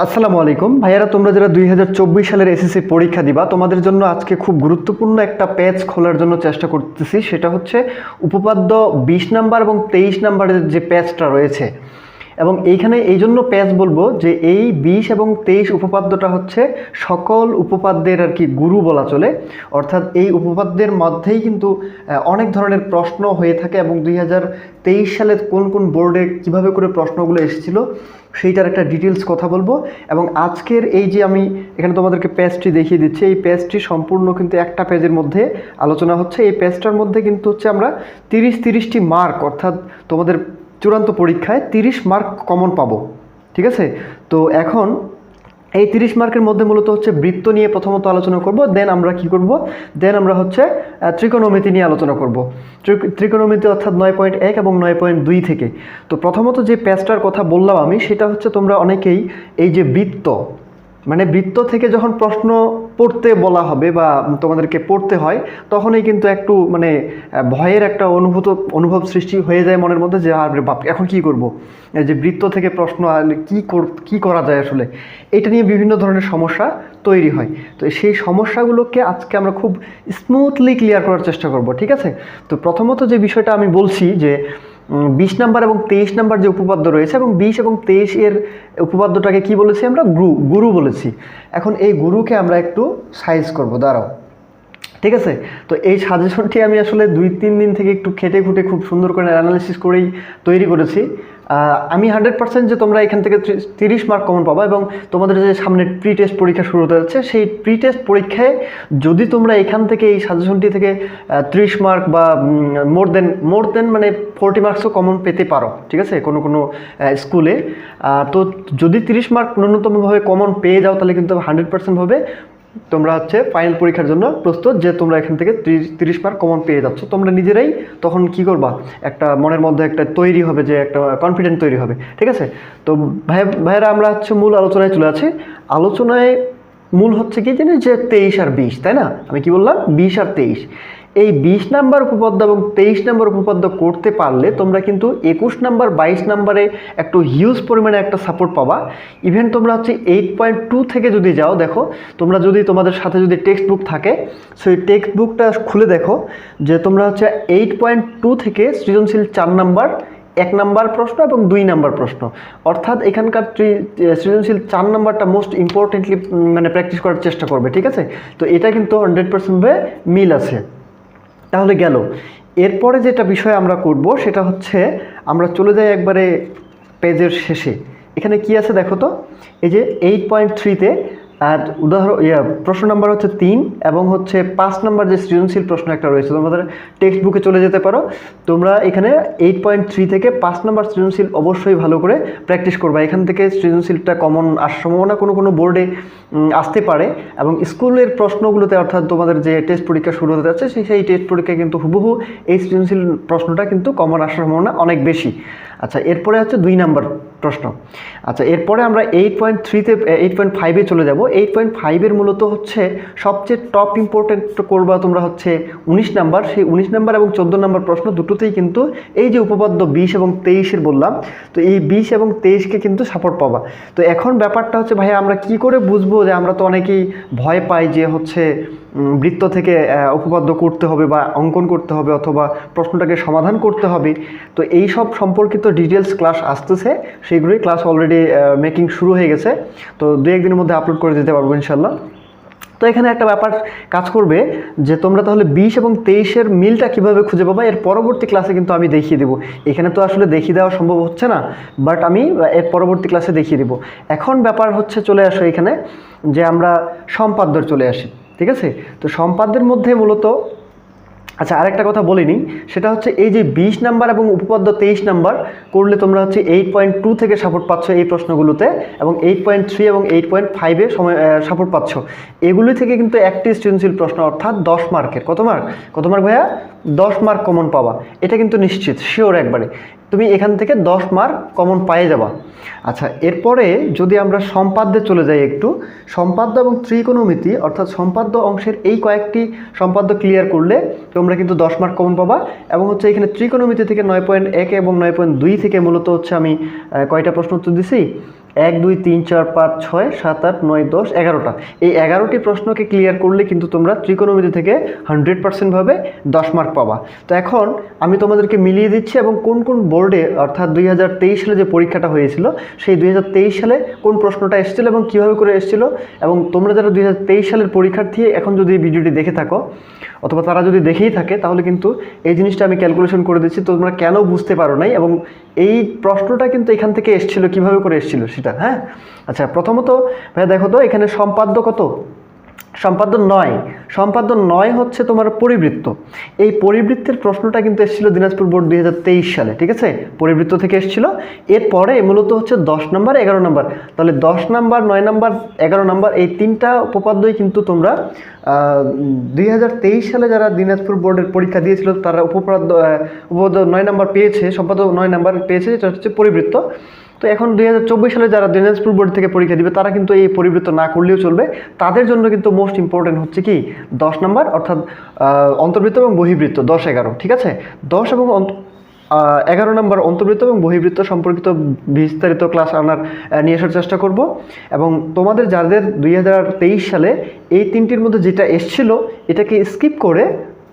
আসসালামু আলাইকুম ভাইয়ারা, তোমরা যারা 2024 সালের এসএসসি পরীক্ষা দিবা তোমাদের জন্য আজকে খুব গুরুত্বপূর্ণ একটা পেজ খোলার জন্য চেষ্টা করতেছি। সেটা হচ্ছে উপপাদ্য 20 নাম্বার এবং 23 নাম্বারের যে পেজটা রয়েছে, এবং এইখানে এই জন্য পেজ বলবো যে এই 20 এবং 23 উপপাদ্যটা হচ্ছে সকল উপপাদ্যের আর কি গুরু বলা চলে। অর্থাৎ এই উপপাদ্যের মধ্যেই কিন্তু অনেক ধরনের প্রশ্ন হয়ে থাকে, এবং 2023 সালে কোন কোন বোর্ডে কিভাবে করে প্রশ্নগুলো এসেছিল সেইটার একটা ডিটেলস কথা বলবো। এবং আজকের এই যে আমি এখানে তোমাদেরকে পেজটি দেখিয়ে দিচ্ছি, এই পেজটি সম্পূর্ণ কিন্তু একটা পেজের মধ্যে আলোচনা হচ্ছে। এই পেজটার মধ্যে কিন্তু হচ্ছে আমরা 30টি মার্ক, অর্থাৎ তোমাদের চূড়ান্ত পরীক্ষায় 30 মার্ক কমন পাবো, ঠিক আছে। তো এখন এই 30 মার্কের মধ্যে মূলত হচ্ছে বৃত্ত নিয়ে প্রথমত আলোচনা করব, দেন আমরা কি করব, দেন আমরা হচ্ছে ত্রিকোণমিতি নিয়ে আলোচনা করব। ত্রিকোণমিতি অর্থাৎ 9.1 এবং 9.2 থেকে। তো প্রথমত যে পেজটার কথা বললাম আমি, সেটা হচ্ছে তোমরা অনেকেই এই যে বৃত্ত, মানে বৃত্ত থেকে যখন প্রশ্ন পড়তে বলা হবে বা তোমাদেরকে পড়তে হয়, তখনই কিন্তু একটু মানে ভয়ের একটা অনুভব সৃষ্টি হয়ে যায় মনের মধ্যে, যে আর বাপ এখন কি করব, যে বৃত্ত থেকে প্রশ্ন কি করা যায় আসলে, এটা নিয়ে বিভিন্ন ধরনের সমস্যা তৈরি হয়। তো সেই সমস্যাগুলোকে আজকে আমরা খুব স্মুথলি ক্লিয়ার করার চেষ্টা করব, ঠিক আছে। তো প্রথমত যে বিষয়টা আমি বলছি যে 20 নাম্বার এবং 23 নাম্বার যে উপপাদ্য রয়েছে, এবং 20 এবং 23 এর উপপাদ্যটাকে কি বলেছি আমরা, গুরু বলেছি। এখন এই গুরুকে আমরা একটু সাইজ করব, দাঁড়াও, ঠিক আছে। তো এই সাজেশনটি আমি আসলে 2-3 দিন থেকে একটু খেটে খুঁটে খুব সুন্দর করে অ্যানালাইসিস করেই তৈরি করেছি। আমি 100% যে তোমরা এখান থেকে 30 মার্ক কমন পাবা, এবং তোমাদের যে সামনে প্রি টেস্ট পরীক্ষা শুরু হতে যাচ্ছে, সেই প্রি টেস্ট পরীক্ষায় যদি তোমরা এখান থেকে এই সাজেশনটি থেকে 30 মার্ক বা মোর দেন মানে 40 মার্কসও কমন পেতে পারো, ঠিক আছে, কোনো স্কুলে। তো যদি 30 মার্ক ন্যূনতমভাবে কমন পেয়ে যাও, তাহলে কিন্তু 100% ভাবে তোমরা হচ্ছে ফাইনাল পরীক্ষার জন্য প্রস্তুত, যে তোমরা এখান থেকে 30 মার্ক কমন পেয়ে যাচ্ছ। তোমরা নিজেরাই তখন কি করবা, একটা মনের মধ্যে একটা তৈরি হবে, যে একটা কনফিডেন্ট তৈরি হবে, ঠিক আছে। তো ভাইয়েরা, আমরা হচ্ছে মূল আলোচনায় চলে আছি। আলোচনায় মূল হচ্ছে কি জানি, যে 23 আর 20, তাই না? আমি কি বললাম, 20 আর 23। এই 20 নাম্বার উপপাদ্য এবং 23 নাম্বার উপপাদ্য করতে পারলে তোমরা কিন্তু 21 নাম্বার 22 নাম্বারে একটু হিউজ পরিমাণে একটা সাপোর্ট পাবা। ইভেন তোমরা হচ্ছে 8.2 থেকে যদি যাও, দেখো তোমরা যদি তোমাদের সাথে যদি টেক্সট বুক থাকে, সেই টেক্সট বুকটা খুলে দেখো যে তোমরা হচ্ছে 8.2 থেকে সৃজনশীল 4 নাম্বার, 1 নাম্বার প্রশ্ন এবং 2 নাম্বার প্রশ্ন, অর্থাৎ এখানকার সৃজনশীল 4 নাম্বারটা মোস্ট ইম্পর্টেন্টলি মানে প্র্যাকটিস করার চেষ্টা করবে, ঠিক আছে। তো এটা কিন্তু 100% মিল আছে। তাহলে গেল, এরপরে যেটা বিষয় আমরা করব সেটা হচ্ছে আমরা চলে যাই একবারে পেজের শেষে। এখানে কি আছে দেখো তো, এই যে 8.3-তে আর প্রশ্ন নাম্বার হচ্ছে 3 এবং হচ্ছে 5 নাম্বার যে সৃজনশীল প্রশ্ন একটা রয়েছে, তোমাদের টেক্সট বুকে চলে যেতে পারো। তোমরা এখানে 8.3 থেকে 5 নাম্বার সৃজনশীল অবশ্যই ভালো করে প্র্যাকটিস করবা। এখান থেকে সৃজনশীলটা কমন আসার সম্ভাবনা কোনো বোর্ডে আসতে পারে, এবং স্কুলের প্রশ্নগুলোতে, অর্থাৎ তোমাদের যে টেস্ট পরীক্ষা শুরু হতে যাচ্ছে, সেই টেস্ট পরীক্ষায় কিন্তু হুবহু এই সৃজনশীল প্রশ্নটা কিন্তু কমন আসার সম্ভাবনা অনেক বেশি। আচ্ছা, এরপরে হচ্ছে 2 নাম্বার প্রশ্ন। আচ্ছা, এরপরে আমরা 8.3-তে 8.5-এ চলে যাব। 8.5-এর মূলত হচ্ছে সবচেয়ে টপ ইম্পর্টেন্ট করবা তোমরা হচ্ছে 19 নাম্বার। সেই 19 নাম্বার এবং 14 নাম্বার প্রশ্ন দুটোতেই কিন্তু এই যে উপপাদ্য 20 এবং 23-এর বললাম, তো এই 20 এবং 23-কে কিন্তু সাপোর্ট পাবা। তো এখন ব্যাপারটা হচ্ছে, ভাই আমরা কি করে বুঝবো, যে আমরা তো অনেকেই ভয় পাই যে হচ্ছে বৃত্ত থেকে উপপাদ্য করতে হবে বা অঙ্কন করতে হবে, অথবা প্রশ্নটাকে সমাধান করতে হবে। তো এই সব সম্পর্কিত ডিটেলস ক্লাস আসতেছে, সেইগুলোই ক্লাস অলরেডি মেকিং শুরু হয়ে গেছে। তো 2-1 দিনের মধ্যে আপলোড করে দিতে পারবো ইনশাল্লাহ। তো এখানে একটা ব্যাপার কাজ করবে, যে তোমরা তাহলে 20 এবং 23-এর মিলটা কীভাবে খুঁজে পাবা, এর পরবর্তী ক্লাসে কিন্তু আমি দেখিয়ে দেবো। এখানে তো আসলে দেখিয়ে দেওয়া সম্ভব হচ্ছে না, বাট আমি এর পরবর্তী ক্লাসে দেখিয়ে দেবো। এখন ব্যাপার হচ্ছে, চলে আসো এখানে, যে আমরা সম্পাদ্যর চলে আসি, ঠিক আছে। তো সম্পাদ্যের মধ্যে মূলত, আচ্ছা আরেকটা কথা বলিনি, সেটা হচ্ছে এই যে 20 নাম্বার এবং উপপাদ্য 23 নাম্বার করলে তোমরা হচ্ছে 8.2 থেকে সাপোর্ট পাচ্ছ এই প্রশ্নগুলোতে, এবং 8.3 এবং 8.5-এ সাপোর্ট পাচ্ছ। এগুলি থেকে কিন্তু একটি সৃজনশীল প্রশ্ন, অর্থাৎ 10 মার্কের, কত মার্ক ভাইয়া, 10 মার্ক কমন পাবা। এটা কিন্তু নিশ্চিত, শিওর একবারে তুমি এখান থেকে 10 মার্ক কমন পেয়ে যাবা। আচ্ছা, এরপরে যদি আমরা সম্পাদ্যে চলে যাই একটু, সম্পাদ্য এবং ত্রিকোণমিতি অর্থাৎ সম্পাদ্য অংশের এই কয়েকটি সম্পাদ্য ক্লিয়ার করলে তোমরা কিন্তু 10 মার্ক কমন পাবা। এবং হচ্ছে এখানে ত্রিকোণমিতি থেকে 9.1 এবং 9.2 থেকে মূলত হচ্ছে আমি কয়টা প্রশ্ন উত্তর দিছি, 1 2 3 4 5 6 7 8 9 10 11টা, এই 11টি প্রশ্নকে ক্লিয়ার করলে কিন্তু তোমরা ত্রিকোণমিতি থেকে 100% ভাবে 10 মার্ক পাবা। তো এখন আমি তোমাদেরকে মিলিয়ে দিচ্ছি এবং কোন কোন বোর্ডে অর্থাৎ 2023 সালে যে পরীক্ষাটা হয়েছিল সেই 2023 সালে কোন প্রশ্নটা এসেছিল এবং কীভাবে করে এসেছিল, এবং তোমরা যারা 2023 সালের পরীক্ষার্থী এখন যদি এই ভিডিওটি দেখে থাকো অথবা তারা যদি দেখেই থাকে তাহলে কিন্তু এই জিনিসটা আমি ক্যালকুলেশন করে দিচ্ছি, তোমরা কেন বুঝতে পারো নাই এবং এই প্রশ্নটা কিন্তু এখান থেকে এসেছিল কীভাবে করে এসেছিল সেটা। হ্যাঁ, আচ্ছা, প্রথমত ভাইয়া দেখো তো এখানে সম্পাদ্য কত, সম্পাদ্য 9, সম্পাদ্য 9 হচ্ছে তোমার পরিবৃত্ত। এই পরিবৃত্তের প্রশ্নটা কিন্তু এসেছিল দিনাজপুর বোর্ড 2023 সালে, ঠিক আছে, পরিবৃত্ত থেকে এসেছিল। এরপরে মূলত হচ্ছে 10 নম্বর 11 নম্বর, তাহলে 10 নম্বর 9 নম্বর 11 নম্বর এই তিনটা উপপাদ্যই কিন্তু তোমরা 2023 সালে যারা দিনাজপুর বোর্ডের পরীক্ষা দিয়েছিল তারা উপপাদ্য 9 নম্বর পেয়েছে, সম্পাদ্য 9 নম্বর পেয়েছে, যেটা হচ্ছে পরিবৃত্ত। তো এখন 2024 সালে যারা দিনাজপুর বোর্ড থেকে পরীক্ষা দিবে তারা কিন্তু এই পরিবৃত্ত না করলেও চলবে, তাদের জন্য কিন্তু মোস্ট ইম্পর্টেন্ট হচ্ছে কি 10 নম্বর অর্থাৎ অন্তর্বৃত্ত এবং বহির্বৃত্ত 10 11, ঠিক আছে। 10 এবং 11 নম্বর অন্তর্বৃত্ত এবং বহির্বৃত্ত সম্পর্কিত বিস্তারিত ক্লাস নিয়ে আসার চেষ্টা করব, এবং তোমাদের যাদের 2023 সালে এই তিনটির মধ্যে যেটা এসছিল এটাকে স্কিপ করে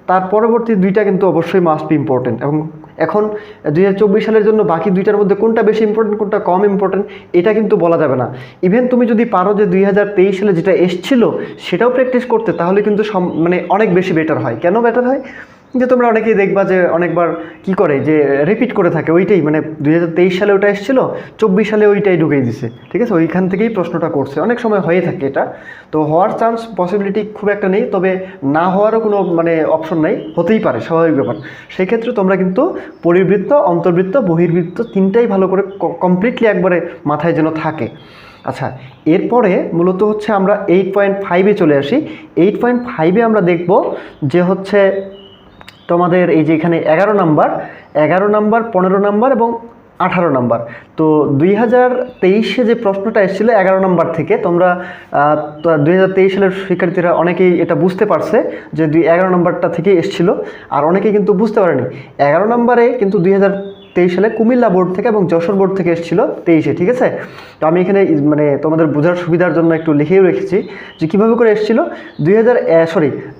তার পরবর্তী দুইটা কিন্তু অবশ্যই মাস্ট বি ইম্পর্টেন্ট। এবং এখন 2024 সালের জন্য বাকি দুইটার মধ্যে কোনটা বেশি ইম্পর্টেন্ট কোনটা কম ইম্পর্টেন্ট এটা কিন্তু বলা যাবে না। ইভেন তুমি যদি পারো যে 2023 সালে যেটা এসছিল সেটাও প্র্যাকটিস করতে, তাহলে কিন্তু মানে অনেক বেশি বেটার হয়। কেন বেটার হয়, যে তোমরা অনেকেই দেখবা যে অনেকবার কি করে যে রিপিট করে থাকে ওইটাই, মানে 2023 সালে ওটা এসেছিল 24 সালে ওইটাই ঢুকিয়ে দিছে, ঠিক আছে, ওইখান থেকেই প্রশ্নটা করছে, অনেক সময় হয়ে থাকে এটা। তো হওয়ার চান্স পসিবিলিটি খুব একটা নেই, তবে না হওয়ারও কোনো মানে অপশন নাই, হতেই পারে, স্বাভাবিক ব্যাপার। সেই ক্ষেত্রে তোমরা কিন্তু পরিবৃত্ত অন্তর্বৃত্ত বহির্বৃত্ত তিনটাই ভালো করে কমপ্লিটলি একবারে মাথায় যেন থাকে। আচ্ছা, এরপরে মূলত হচ্ছে আমরা 8.5-এ চলে আসি। 8.5-এ আমরা দেখব যে হচ্ছে তোমাদের এই যে এখানে 11 নাম্বার 15 নাম্বার এবং 18 নাম্বার। তো 2023-এ যে প্রশ্নটা এসেছিল 11 নাম্বার থেকে, তোমরা 2023 সালের শিক্ষার্থীরা অনেকেই এটা বুঝতে পারছে যে 11 নাম্বারটা থেকে এসেছিল, আর অনেকেই কিন্তু বুঝতে পারেনি। 11 নাম্বারে কিন্তু 2023 সালে কুমিল্লা বোর্ড থেকে এবং যশোর বোর্ড থেকে এসেছিল 23-এ, ঠিক আছে। তো আমি এখানে মানে তোমাদের বোঝার সুবিধার জন্য একটু লিখেও রেখেছি যে কীভাবে করে এসেছিল।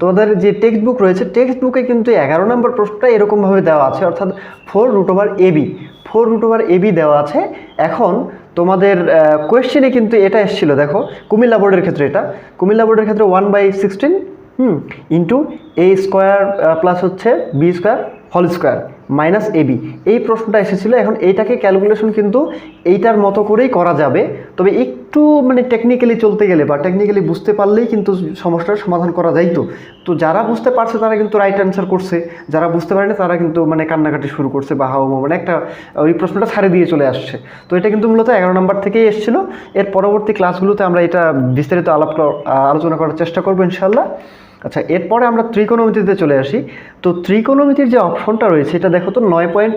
তোমাদের যে টেক্সট বুক রয়েছে টেক্সট বুকে কিন্তু 11 নম্বর প্রশ্নটা এরকমভাবে দেওয়া আছে, অর্থাৎ 4√AB দেওয়া আছে। এখন তোমাদের কোয়েশ্চেনে কিন্তু এটা এসেছিল, দেখো কুমিল্লা বোর্ডের ক্ষেত্রে, এটা কুমিল্লা বোর্ডের ক্ষেত্রে 1/16 ইন্টু a স্কোয়ার প্লাস হচ্ছে b square whole square minus ab, এই প্রশ্নটা এসেছিল। এখন এইটাকে ক্যালকুলেশন কিন্তু এইটার মতো করেই করা যাবে, তবে একটু মানে টেকনিক্যালি চলতে গেলে বা টেকনিক্যালি বুঝতে পারলেই কিন্তু সমস্যার সমাধান করা যাইতো। তো যারা বুঝতে পারছে তারা কিন্তু রাইট অ্যান্সার করছে, যারা বুঝতে পারেনি তারা কিন্তু মানে কান্নাকাটি শুরু করছে বা হাওয়া, মানে একটা ওই প্রশ্নটা ছাড়ে দিয়ে চলে আসছে। তো এটা কিন্তু মূলত 11 নম্বর থেকেই এসেছিল। এর পরবর্তী ক্লাসগুলোতে আমরা এটা বিস্তারিত আলোচনা করার চেষ্টা করবো ইনশাল্লাহ। আচ্ছা, এরপরে আমরা ত্রিকোণমিতিতে চলে আসি। তো ত্রিকোণমিতির যে অপশনটা রয়েছে এটা দেখো তো 9.1,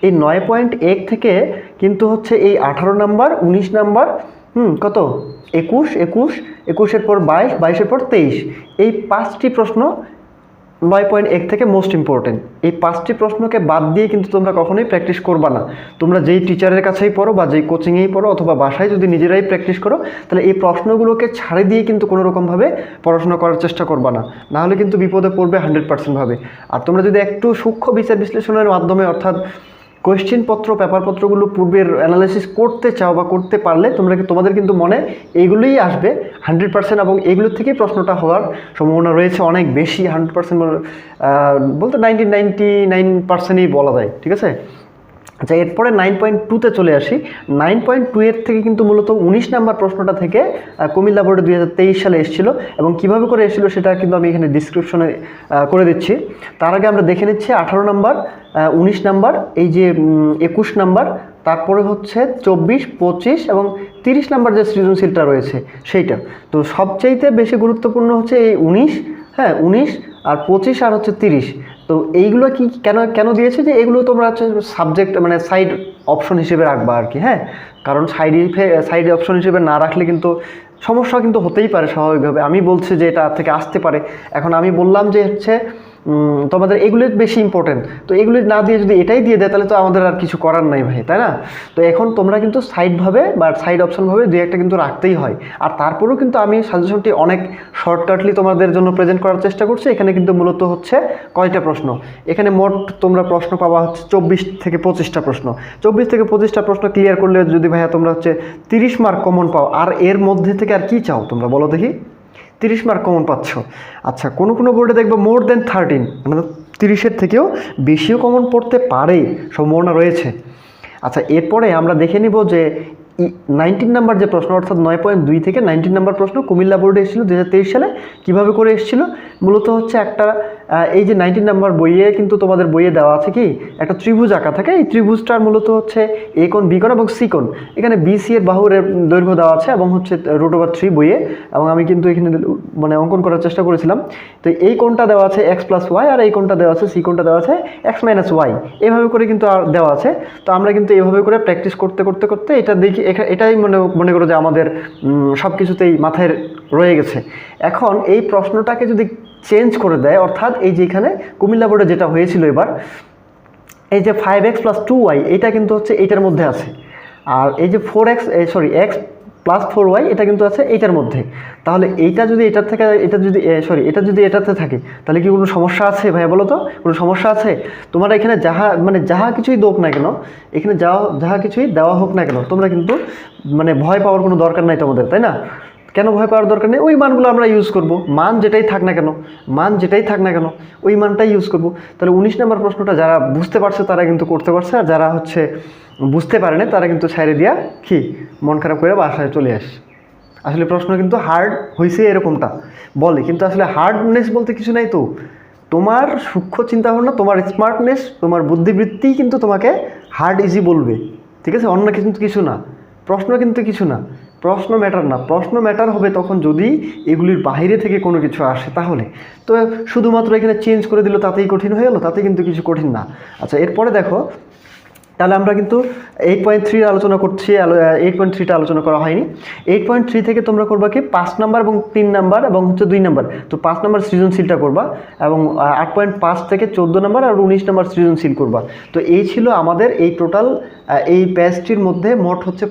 এই 9.1 থেকে কিন্তু হচ্ছে এই 18 নাম্বার 19 নাম্বার কত 21-এর পর 22-এর পর 23, এই 5টি প্রশ্ন 9.1 থেকে মোস্ট ইম্পর্টেন্ট। এই 5টি প্রশ্নকে বাদ দিয়ে কিন্তু তোমরা কখনোই প্র্যাকটিস করবা না। তোমরা যেই টিচারের কাছেই পড়ো বা যেই কোচিংয়েই পড়ো অথবা বাসায় যদি নিজেরাই প্র্যাকটিস করো, তাহলে এই প্রশ্নগুলোকে ছাড়ে দিয়ে কিন্তু কোনো রকমভাবে পড়াশোনা করার চেষ্টা করবা না, নাহলে কিন্তু বিপদে পড়বে 100% ভাবে। আর তোমরা যদি একটু সূক্ষ্ম বিচার বিশ্লেষণের মাধ্যমে অর্থাৎ কোয়েশ্চেন পত্র পেপারপত্রগুলো পূর্বের অ্যানালাইসিস করতে চাও বা করতে পারলে তোমাদের কিন্তু মনে এইগুলোই আসবে 100%, এবং এইগুলোর থেকেই প্রশ্নটা হওয়ার সম্ভাবনা রয়েছে অনেক বেশি, 100% বলতে 99%ই বলা যায়, ঠিক আছে। আচ্ছা, এরপরে 9.2-তে চলে আসি। 9.2-এর থেকে কিন্তু মূলত 19 নাম্বার প্রশ্নটা থেকে কুমিল্লা বোর্ডে 2023 সালে এসেছিল, এবং কিভাবে করে এসেছিল সেটা কিন্তু আমি এখানে ডিসক্রিপশনে করে দিচ্ছি। তার আগে আমরা দেখে নিচ্ছি 18 নাম্বার 19 নাম্বার, এই যে 21 নাম্বার, তারপরে হচ্ছে 24, 25 এবং 30 নাম্বার যে সৃজনশীলটা রয়েছে সেইটা। তো সবচাইতে বেশি গুরুত্বপূর্ণ হচ্ছে এই 19, 19 আর 25 আর হচ্ছে 30। তো এইগুলো কি কেন দিয়েছে যে এগুলো তোমরা হচ্ছে সাবজেক্ট মানে সাইড অপশন হিসেবে রাখবা আর কি, হ্যাঁ, কারণ সাইড অপশন হিসেবে না রাখলে কিন্তু সমস্যা কিন্তু হতেই পারে স্বাভাবিকভাবে। আমি বলছি যে এটা থেকে আসতে পারে। এখন আমি বললাম যে হচ্ছে তোমাদের এগুলি বেশি ইম্পর্টেন্ট। তো এগুলি না দিয়ে যদি এটাই দিয়ে দেয় তাহলে তো আমাদের আর কিছু করার নাই ভাই, তাই না? তো এখন তোমরা কিন্তু সাইডভাবে বা সাইড অপশনভাবে দুই একটা কিন্তু রাখতেই হয়। আর তারপরেও কিন্তু আমি সাজেশনটি অনেক শর্টকাটলি তোমাদের জন্য প্রেজেন্ট করার চেষ্টা করছি। এখানে কিন্তু মূলত হচ্ছে কয়টা প্রশ্ন, এখানে মোট তোমরা প্রশ্ন পাবা হচ্ছে 24 থেকে 25টা প্রশ্ন। 24 থেকে 25টা প্রশ্ন ক্লিয়ার করলে যদি ভাইয়া তোমরা হচ্ছে 30 মার্ক কমন পাও, আর এর মধ্যে থেকে আর কি চাও তোমরা বলো দেখি? 30 মার্ক কমন পাচ্ছ। আচ্ছা, কোনো কোনো বোর্ডে দেখবো মোর দেন 13, মানে 30-এর থেকেও বেশিও কমন পড়তে পারে, সম্ভাবনা রয়েছে। আচ্ছা, এরপরে আমরা দেখে নিব যে 19 নাম্বার যে প্রশ্ন, অর্থাৎ 9.2 থেকে 19 নাম্বার প্রশ্ন কুমিল্লা বোর্ডে এসেছিল 2023 সালে। কীভাবে করে এসেছিল? মূলত হচ্ছে একটা এই যে 19 নাম্বার বইয়ে কিন্তু তোমাদের বইয়ে দেওয়া আছে কি একটা ত্রিভুজ আঁকা থাকে। এই ত্রিভুজটার মূলত হচ্ছে এ কোণ, বি কোণ এবং সি কোণ। এখানে বিসি এর বাহুর দৈর্ঘ্য দেওয়া আছে এবং হচ্ছে √3 বইয়ে, এবং আমি কিন্তু এখানে মানে অঙ্কন করার চেষ্টা করেছিলাম। তো এই কোণটা দেওয়া আছে x+y, আর এই কোণটা দেওয়া আছে সি কোণটা দেওয়া আছে x-y, এইভাবে করে কিন্তু আর দেওয়া আছে। তো আমরা কিন্তু এইভাবে করে প্র্যাকটিস করতে করতে করতে এটা দেখি, এটাই মনে করো যে আমাদের সব কিছুতেই মাথায় রয়ে গেছে। এখন এই প্রশ্নটাকে যদি চেঞ্জ করে দেয়, অর্থাৎ এই যে এখানে কুমিল্লা বোর্ডে যেটা হয়েছিল এবার, এই যে 5x + 2y এটা কিন্তু হচ্ছে এইটার মধ্যে আছে, আর এই যে x + 4y এটা কিন্তু আছে এইটার মধ্যে। তাহলে এইটা যদি এটার থেকে এটা যদি এটাতে থাকে তাহলে কি কোনো সমস্যা আছে ভাইয়া বলো তো? কোনো সমস্যা আছে? তোমরা এখানে যাহা কিছুই দোক না কেন, এখানে যাহা কিছুই দেওয়া হোক না কেন, তোমরা কিন্তু মানে ভয় পাওয়ার কোনো দরকার নাই তোমাদের, তাই না? কেন ভয় পাওয়ার দরকার নেই? ওই মানগুলো আমরা ইউজ করব, মান যেটাই থাক না কেন ওই মানটাই ইউজ করব। তাহলে 19 নম্বর প্রশ্নটা যারা বুঝতে পারছে তারা কিন্তু করতে পারছে, আর যারা হচ্ছে বুঝতে পারে না তারা কিন্তু ছাইড়ে দিয়া কি মন খারাপ করে বাসায় চলে আসে। আসলে প্রশ্ন কিন্তু হার্ড হয়েছে এরকমটা বলে, কিন্তু আসলে হার্ডনেস বলতে কিছু নাই। তো তোমার সূক্ষ্ম চিন্তাভাবনা, তোমার স্মার্টনেস, তোমার বুদ্ধিবৃত্তিই কিন্তু তোমাকে হার্ড ইজি বলবে, ঠিক আছে? অন্য কিন্তু কিছু না, প্রশ্ন কিন্তু কিছু না, প্রশ্ন ম্যাটার না। প্রশ্ন ম্যাটার হবে তখন যদি এগুলির বাইরে থেকে কোনো কিছু আসে, তাহলে তো শুধুমাত্র এখানে চেঞ্জ করে দিল তাতেই কঠিন হয়ে গেল, তাতে কিন্তু কিছু কঠিন না। আচ্ছা, এরপরে দেখো, তাহলে আমরা কিন্তু 8.3 আলোচনা করছি, 8.3টা আলোচনা করা হয়নি। 8.3 থেকে তোমরা করবা কি 5 নাম্বার এবং 3 নাম্বার এবং হচ্ছে 2 নাম্বার। তো 5 নাম্বার সৃজনশীলটা করবা, এবং 8.5 থেকে 14 নাম্বার আর 19 নাম্বার সৃজনশীল করবা। তো এই ছিল আমাদের এই টোটাল এই ব্যাচটির মধ্যে মোট হচ্ছে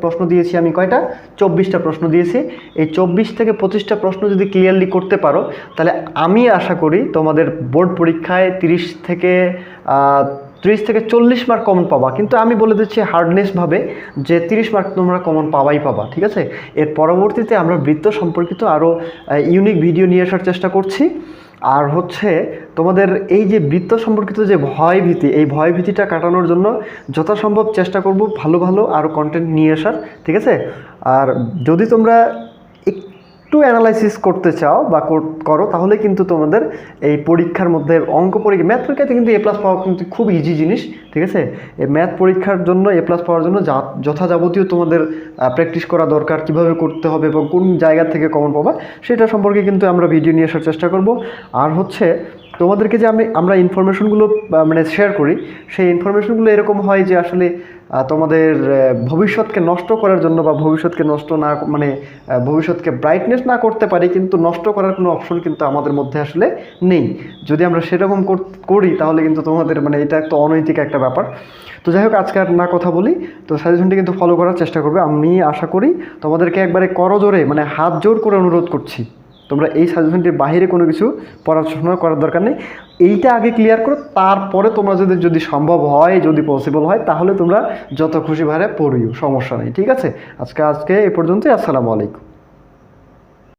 প্রশ্ন দিয়েছি আমি কয়টা? 24টা প্রশ্ন দিয়েছি। এই 24 থেকে 25টা প্রশ্ন যদি ক্লিয়ারলি করতে পারো তাহলে আমি আশা করি তোমাদের বোর্ড পরীক্ষায় 30 থেকে 40 মার্ক কমন পাবা। কিন্তু আমি বলে দিচ্ছি হার্ডনেসভাবে যে 30 মার্ক তোমরা কমন পাবা, ঠিক আছে? এর পরবর্তীতে আমরা বৃত্ত সম্পর্কিত আরও ইউনিক ভিডিও নিয়ে আসার চেষ্টা করছি। আর হচ্ছে তোমাদের এই যে বৃত্ত সম্পর্কিত যে ভয়ভীতি, এই ভয়ভীতিটা কাটানোর জন্য যথাসম্ভব চেষ্টা করব ভালো আরও কন্টেন্ট নিয়ে আসার, ঠিক আছে? আর যদি তোমরা একটু অ্যানালাইসিস করতে চাও বা করো তাহলে কিন্তু তোমাদের এই পরীক্ষার মধ্যে ম্যাথ পরীক্ষাতে কিন্তু A+ পাওয়া কিন্তু খুব ইজি জিনিস, ঠিক আছে? এই ম্যাথ পরীক্ষার জন্য A+ পাওয়ার জন্য যথাযাবতীয় তোমাদের প্র্যাকটিস করা দরকার, কিভাবে করতে হবে এবং কোন জায়গা থেকে কমন পাবা সেটা সম্পর্কে কিন্তু আমরা ভিডিও নিয়ে আসার চেষ্টা করব। আর হচ্ছে তোমাদেরকে যে আমরা ইনফরমেশনগুলো মানে শেয়ার করি, সেই ইনফরমেশনগুলো এরকম হয় যে আসলে তোমাদের ভবিষ্যৎকে নষ্ট করার জন্য বা ভবিষ্যৎকে নষ্ট না মানে ভবিষ্যৎকে ব্রাইটনেস না করতে পারি, কিন্তু নষ্ট করার কোনো অপশন কিন্তু আমাদের মধ্যে আসলে নেই। যদি আমরা সেরকম করি তাহলে কিন্তু তোমাদের মানে এটা একটা অনৈতিক একটা ব্যাপার। তো যাই হোক, আজকে আর না কথা বলি, তো সাজেশনটি কিন্তু ফলো করার চেষ্টা করবে। আমি আশা করি তোমাদেরকে একবারে করজোরে মানে হাত জোর করে অনুরোধ করছি, তোমরা এই সাজেশনটির বাইরে কোনো কিছু পড়াশোনা করার দরকার নেই। এইটা আগে ক্লিয়ার করো, তারপরে তোমরা যদি সম্ভব হয়, যদি পসিবল হয়, তাহলে তোমরা যত খুশি ভাবে পড়িও, সমস্যা নেই, ঠিক আছে? আজকে এ পর্যন্তই। আসসালামু আলাইকুম।